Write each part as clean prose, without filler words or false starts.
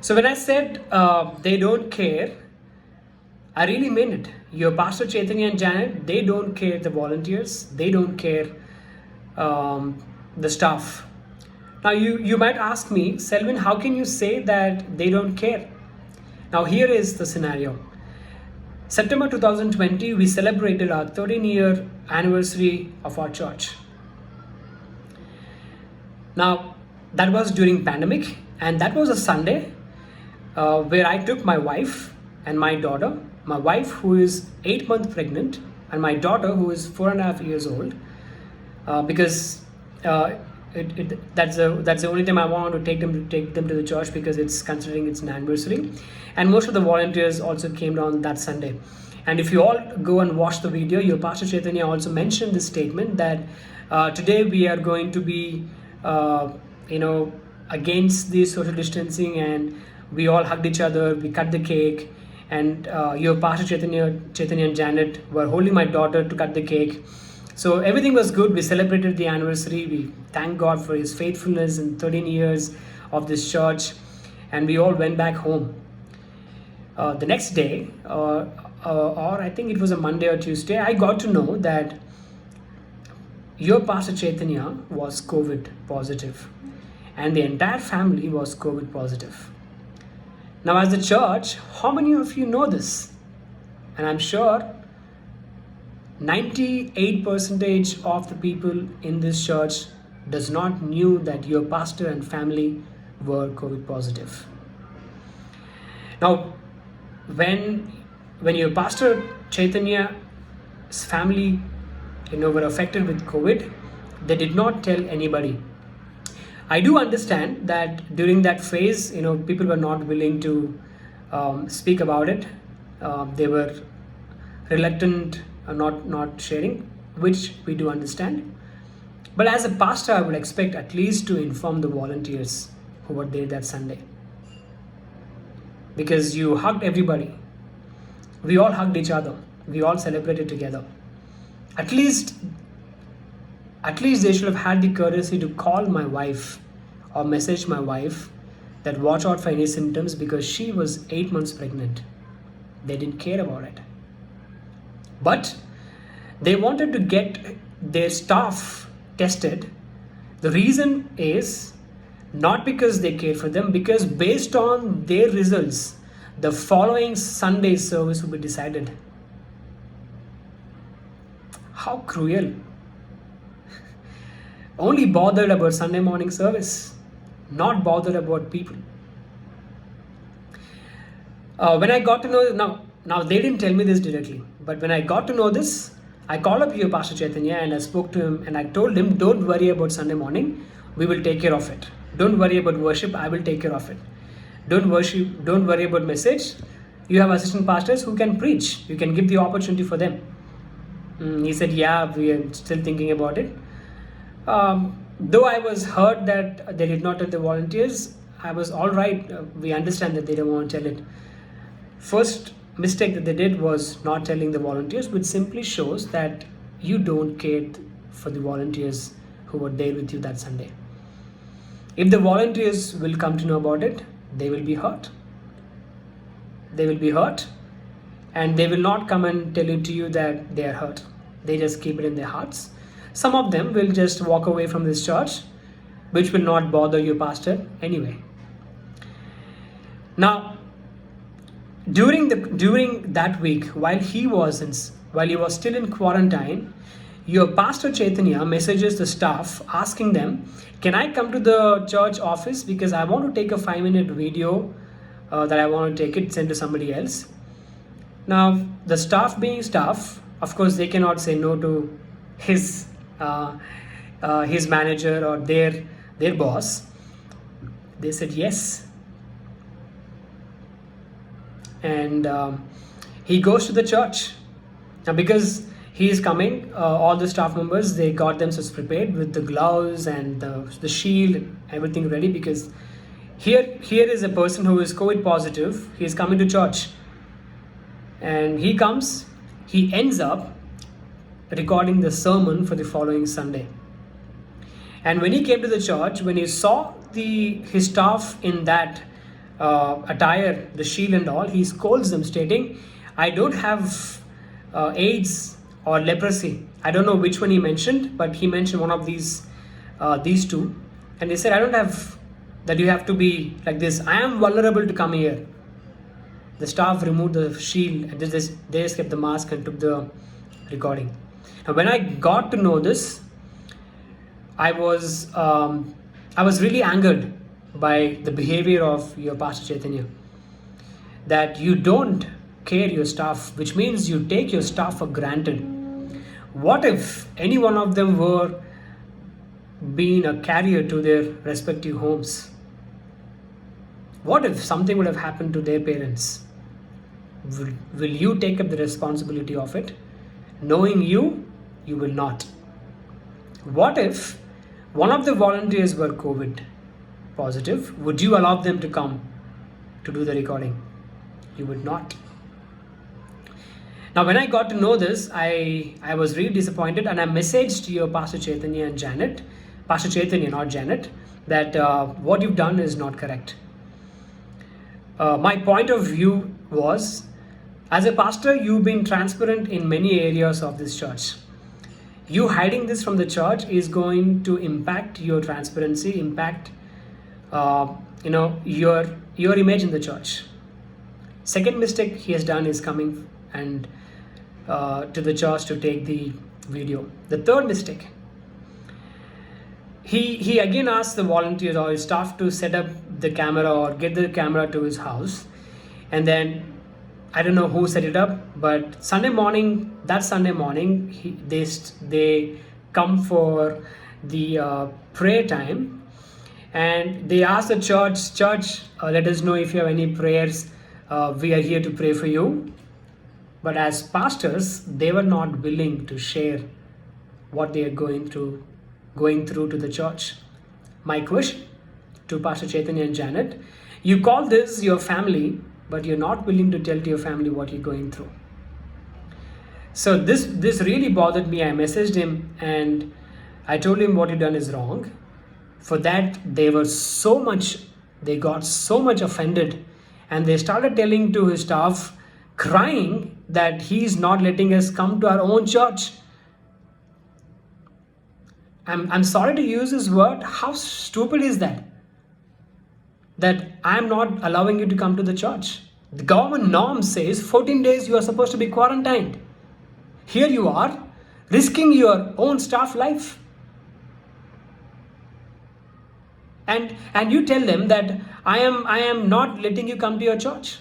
So when I said they don't care, I really mean it. Your Pastor Chaitanya and Janet, they don't care the volunteers, they don't care the staff. Now you might ask me, Selvin, how can you say that they don't care? Now here is the scenario. September 2020, we celebrated our 13-year anniversary of our church. Now that was during pandemic, and that was a Sunday where I took my wife and my daughter, my wife who is 8 months pregnant, and my daughter who is 4.5 years old, because that's the only time I want to take them to the church, because it's considering it's an anniversary, and most of the volunteers also came down that Sunday. And if you all go and watch the video, your Pastor Chaitanya also mentioned this statement that today we are going to be against the social distancing, and we all hugged each other, we cut the cake, and your Pastor Chaitanya and Janet were holding my daughter to cut the cake. So everything was good. We celebrated the anniversary. We thank God for His faithfulness in 13 years of this church, and we all went back home. The next day, or I think it was a Monday or Tuesday, I got to know that your Pastor Chaitanya was COVID positive, and the entire family was COVID positive. Now, as a church, how many of you know this? And I'm sure 98% of the people in this church does not knew that your pastor and family were COVID positive. Now, when your Pastor Chaitanya's family were affected with COVID, they did not tell anybody. I do understand that during that phase, people were not willing to speak about it. They were reluctant, not sharing, which we do understand. But as a pastor, I would expect at least to inform the volunteers who were there that Sunday, because you hugged everybody. We all hugged each other. We all celebrated together. At least they should have had the courtesy to call my wife or message my wife that watch out for any symptoms, because she was 8 months pregnant. They didn't care about it. But they wanted to get their staff tested. The reason is not because they care for them, because based on their results, the following Sunday service will be decided. How cruel. Only bothered about Sunday morning service, not bothered about people. When I got to know, now they didn't tell me this directly, but when I got to know this, I called up your Pastor Chaitanya and I spoke to him and I told him, don't worry about Sunday morning, we will take care of it. Don't worry about worship, I will take care of it. Don't worry about message. You have assistant pastors who can preach. You can give the opportunity for them. He said, yeah, we are still thinking about it. Though I was hurt that they did not tell the volunteers, I was all right. We understand that they don't want to tell it. First mistake that they did was not telling the volunteers, which simply shows that you don't care for the volunteers who were there with you that Sunday. If the volunteers will come to know about it, they will be hurt. They will be hurt, and they will not come and tell it to you that they are hurt. They just keep it in their hearts. Some of them will just walk away from this church, which will not bother your pastor anyway. Now, during that week, while he was still in quarantine, your Pastor Chaitanya messages the staff asking them, can I come to the church office, because I want to take a 5-minute video that I want to take it, send to somebody else. Now, the staff being staff, of course, they cannot say no to his manager or their boss. They said yes. And he goes to the church. Now, because he is coming, all the staff members, they got themselves prepared with the gloves and the shield, everything ready, because here is a person who is COVID positive. He is coming to church, and he ends up recording the sermon for the following Sunday. And when he came to the church, when he saw his staff in that attire, the shield and all, he scolds them, stating, I don't have AIDS or leprosy. I don't know which one he mentioned, but he mentioned one of these two. And they said, I don't have that, you have to be like this. I am vulnerable to come here. The staff removed the shield and they just kept the mask and took the recording. Now, when I got to know this, I was really angered by the behavior of your Pastor Chaitanya. That you don't care your staff, which means you take your staff for granted. What if any one of them were being a carrier to their respective homes? What if something would have happened to their parents? Will you take up the responsibility of it? Knowing you will not. What if one of the volunteers were COVID positive? Would you allow them to come to do the recording? You would not. Now, when I got to know this, I was really disappointed, and I messaged your Pastor Chaitanya and Janet, Pastor Chaitanya, not Janet, that what you've done is not correct. My point of view was, as a pastor, you've been transparent in many areas of this church. You hiding this from the church is going to impact your transparency, impact your image in the church. Second mistake he has done is coming and to the church to take the video. The third mistake, he again asked the volunteers or his staff to set up the camera or get the camera to his house, and then I don't know who set it up, but that Sunday morning, they come for the prayer time, and they ask the church, let us know if you have any prayers. We are here to pray for you. But as pastors, they were not willing to share what they are going through to the church. My question to Pastor Chaitanya and Janet, you call this your family, but you're not willing to tell to your family what you're going through. So this really bothered me. I messaged him and I told him what you done is wrong. For that, they got so much offended, and they started telling to his staff, crying that he's not letting us come to our own church. I'm sorry to use this word. How stupid is that? That I'm not allowing you to come to the church. The government norm says 14 days you are supposed to be quarantined. Here you are risking your own staff life. And you tell them that I am not letting you come to your church.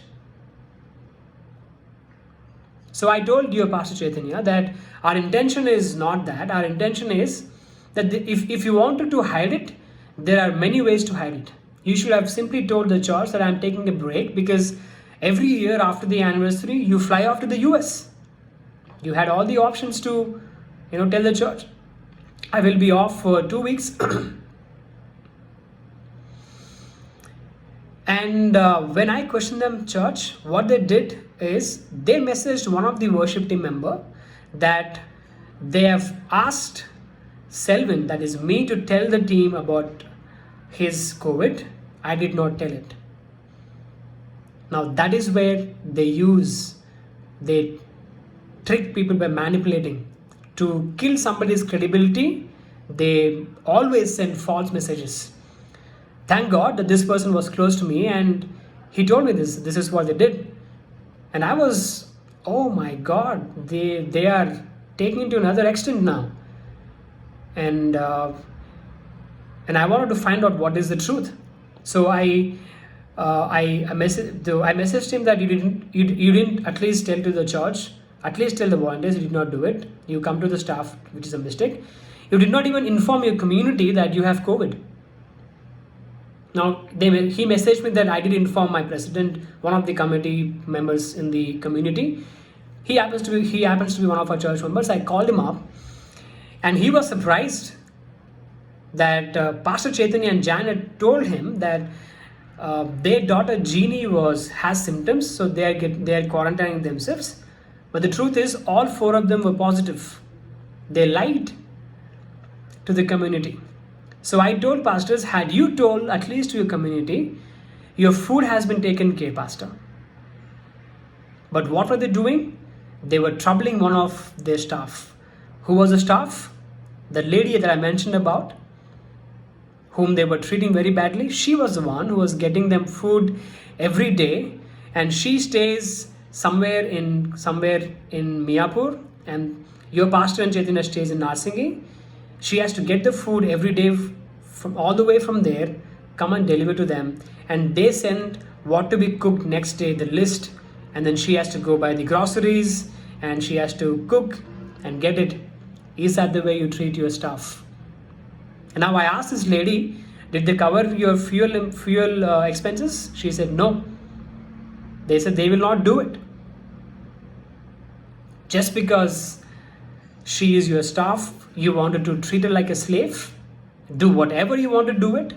So I told your Pastor Chaitanya that our intention is not that. Our intention is that if you wanted to hide it, there are many ways to hide it. You should have simply told the church that I'm taking a break because every year after the anniversary, you fly off to the US. You had all the options to, tell the church, I will be off for 2 weeks. And when I questioned them, church, what they did is they messaged one of the worship team member that they have asked Selvin, that is me, to tell the team about his COVID. I did not tell it. Now that is where they trick people by manipulating. To kill somebody's credibility, they always send false messages. Thank God that this person was close to me and he told me this is what they did. And I was, oh my God, they are taking it to another extent now. And I wanted to find out what is the truth. So I messaged him that you didn't at least tell to the church, at least tell the volunteers. You did not do it. You come to the staff, which is a mistake. You did not even inform your community that you have COVID. Now he messaged me that I did inform my president, one of the committee members in the community. He happens to be one of our church members. I called him up, and he was surprised that Pastor Chaitanya and Janet told him that their daughter Jeannie has symptoms, so they are quarantining themselves. But the truth is, all 4 of them were positive. They lied to the community. So I told pastors, had you told at least to your community, your food has been taken care, Pastor. But what were they doing? They were troubling one of their staff. Who was the staff? The lady that I mentioned about, whom they were treating very badly. She was the one who was getting them food every day, and she stays somewhere in Miyapur, and your pastor and Chaitanya stays in Narsingi. She has to get the food every day from all the way from there, come and deliver to them, and they send what to be cooked next day, the list, and then she has to go buy the groceries and she has to cook and get it. Is that the way you treat your staff? And now I asked this lady, did they cover your fuel expenses? She said no. They said they will not do it. Just because she is your staff, you wanted to treat her like a slave? Do whatever you want to do it?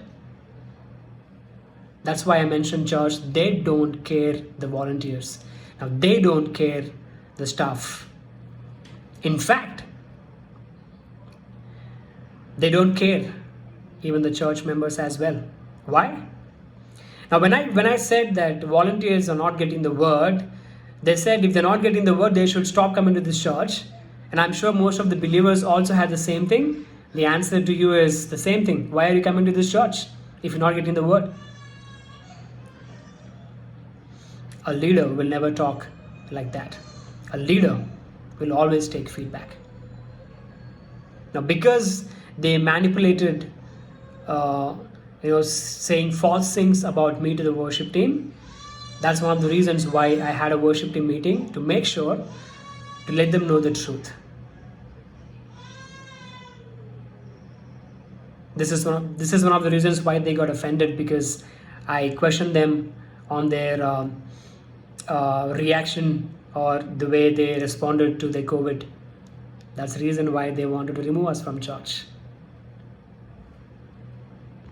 That's why I mentioned, church, they don't care the volunteers. Now, they don't care the staff. In fact, they don't care even the church members as well. Why? Now, when I said that volunteers are not getting the word, they said if they're not getting the word, they should stop coming to this church. And I'm sure most of the believers also had the same thing. The answer to you is the same thing. Why are you coming to this church if you're not getting the word? A leader will never talk like that. A leader will always take feedback. Now, because they manipulated, saying false things about me to the worship team, that's one of the reasons why I had a worship team meeting, to make sure to let them know the truth. This is one of the reasons why they got offended, because I questioned them on their reaction or the way they responded to the COVID. That's the reason why they wanted to remove us from church.